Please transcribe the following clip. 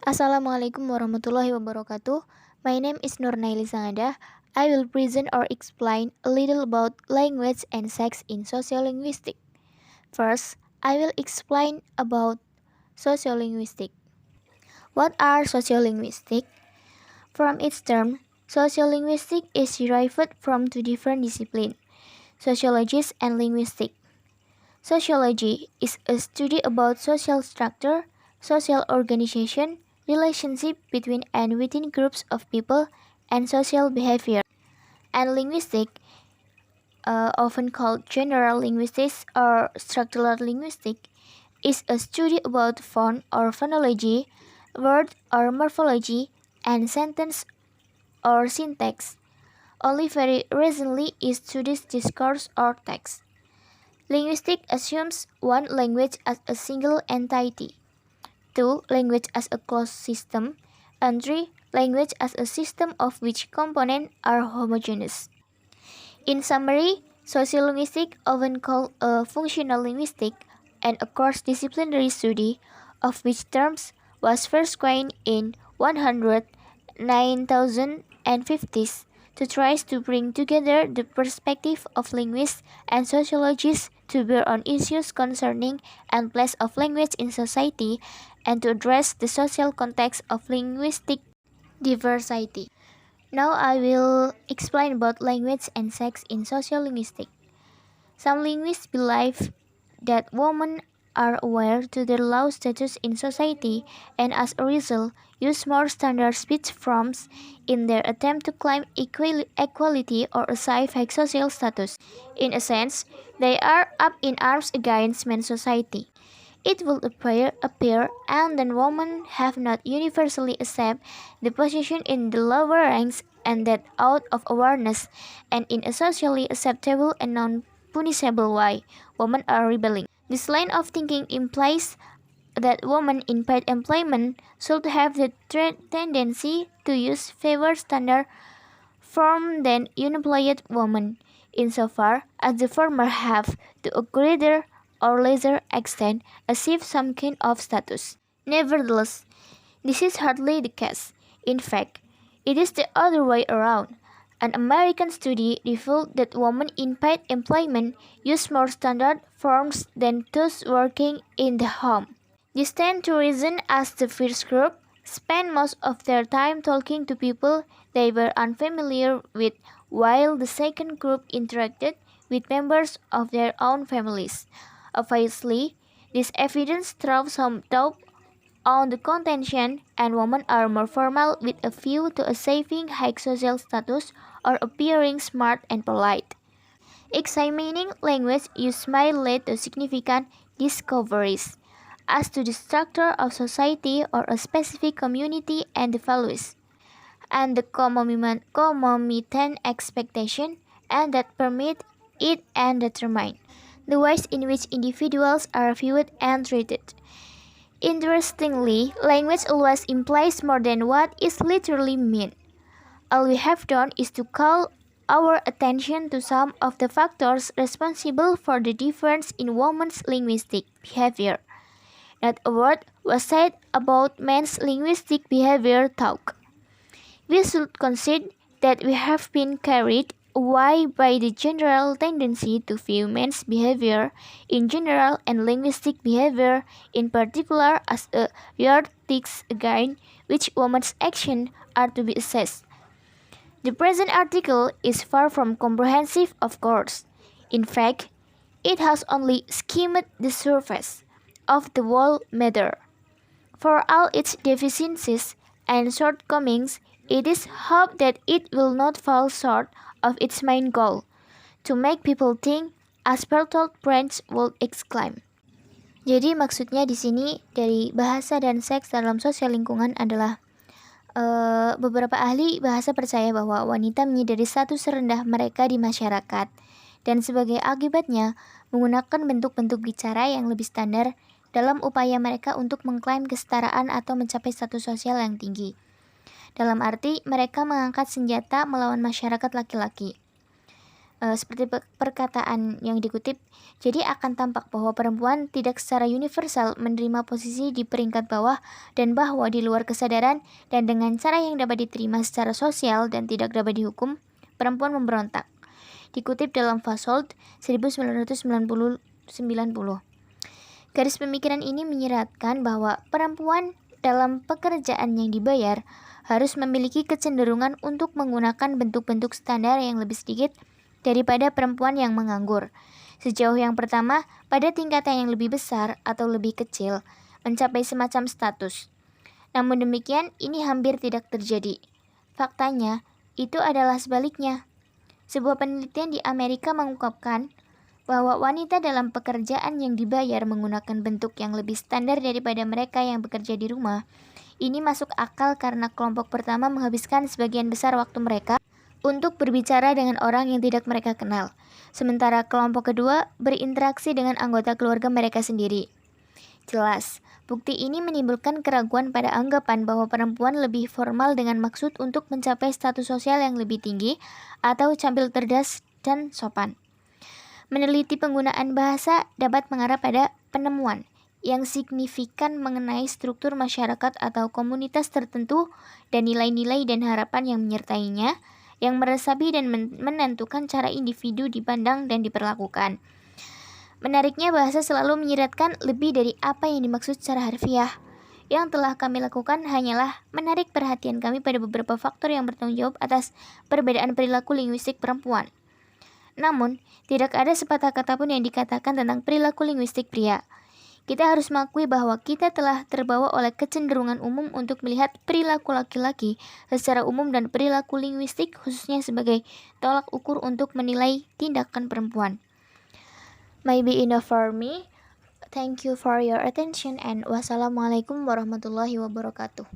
Assalamualaikum warahmatullahi wabarakatuh. My name is Nur Naili Sangada. I will present or explain a little about language and sex in sociolinguistics. First, I will explain about sociolinguistics. What are sociolinguistics? From its term, sociolinguistics is derived from two different disciplines, sociology and linguistics. Sociology is a study about social structure, social organization, relationship between and within groups of people, and social behavior. And linguistics, often called general linguistics or structural linguistics, is a study about font or phonology, word or morphology, and sentence or syntax. Only very recently it studies discourse or text. Linguistics assumes one language as a single entity, two language as a closed system, and three language as a system of which components are homogeneous. In summary, sociolinguistics, often called a functional linguistic and a cross-disciplinary study of which terms was first coined in 1050s to try to bring together the perspective of linguists and sociologists to bear on issues concerning and place of language in society and to address the social context of linguistic diversity. Now I will explain about language and sex in sociolinguistics. Some linguists believe that women are aware to their low status in society and as a result use more standard speech forms in their attempt to claim equality or achieve high social status. In a sense, they are up in arms against men's society. It will appear and then women have not universally accepted the position in the lower ranks and that out of awareness and in a socially acceptable and non-punishable way, women are rebelling. This line of thinking implies that women in paid employment should have the tendency to use fewer standard form than unemployed women, insofar as the former have, to a greater or lesser extent, achieved some kind of status. Nevertheless, this is hardly the case. In fact, it is the other way around. An American study revealed that women in paid employment use more standard forms than those working in the home. These tend to reason as the first group spend most of their time talking to people they were unfamiliar with, while the second group interacted with members of their own families. Obviously, this evidence throws some doubt on the contention, and women are more formal with a view to achieving high social status or appearing smart and polite. Examining language use may lead to significant discoveries as to the structure of society or a specific community and the values, and the concomitant expectation and that permit it and determine the ways in which individuals are viewed and treated. Interestingly, language always implies more than what is literally meant. All we have done is to call our attention to some of the factors responsible for the difference in women's linguistic behavior. Not a word was said about men's linguistic behavior talk. We should concede that we have been carried away by the general tendency to view men's behavior in general and linguistic behavior in particular as a yardstick against which women's actions are to be assessed. The present article is far from comprehensive, of course. In fact, it has only skimmed the surface of the whole matter. For all its deficiencies and shortcomings, it is hoped that it will not fall short of its main goal, to make people think, as Bertolt Brecht would exclaim. Jadi maksudnya di sini dari bahasa dan seks dalam sosial lingkungan adalah beberapa ahli bahasa percaya bahwa wanita menyadari status rendah mereka di masyarakat dan sebagai akibatnya menggunakan bentuk-bentuk bicara yang lebih standar dalam upaya mereka untuk mengklaim kesetaraan atau mencapai status sosial yang tinggi. Dalam arti mereka mengangkat senjata melawan masyarakat laki-laki. seperti perkataan yang dikutip, jadi akan tampak bahwa perempuan tidak secara universal menerima posisi di peringkat bawah dan bahwa di luar kesadaran dan dengan cara yang dapat diterima secara sosial dan tidak dapat dihukum, perempuan memberontak. Dikutip dalam Fasold 1990. Garis pemikiran ini menyiratkan bahwa perempuan dalam pekerjaan yang dibayar harus memiliki kecenderungan untuk menggunakan bentuk-bentuk standar yang lebih sedikit daripada perempuan yang menganggur. Sejauh yang pertama, pada tingkatan yang lebih besar atau lebih kecil, mencapai semacam status. Namun demikian, ini hampir tidak terjadi. Faktanya, itu adalah sebaliknya. Sebuah penelitian di Amerika mengungkapkan bahwa wanita dalam pekerjaan yang dibayar menggunakan bentuk yang lebih standar daripada mereka yang bekerja di rumah. Ini masuk akal karena kelompok pertama menghabiskan sebagian besar waktu mereka untuk berbicara dengan orang yang tidak mereka kenal, sementara kelompok kedua berinteraksi dengan anggota keluarga mereka sendiri. Jelas, bukti ini menimbulkan keraguan pada anggapan bahwa perempuan lebih formal dengan maksud untuk mencapai status sosial yang lebih tinggi atau tampil cerdas dan sopan. Meneliti penggunaan bahasa dapat mengarah pada penemuan yang signifikan mengenai struktur masyarakat atau komunitas tertentu dan nilai-nilai dan harapan yang menyertainya, yang meresapi dan menentukan cara individu dipandang dan diperlakukan. Menariknya, bahasa selalu menyiratkan lebih dari apa yang dimaksud secara harfiah. Yang telah kami lakukan hanyalah menarik perhatian kami pada beberapa faktor yang bertanggung jawab atas perbedaan perilaku linguistik perempuan. Namun, tidak ada sepatah kata pun yang dikatakan tentang perilaku linguistik pria. Kita harus mengakui bahwa kita telah terbawa oleh kecenderungan umum untuk melihat perilaku laki-laki secara umum dan perilaku linguistik khususnya sebagai tolak ukur untuk menilai tindakan perempuan. Maybe enough for me. Thank you for your attention and wassalamualaikum warahmatullahi wabarakatuh.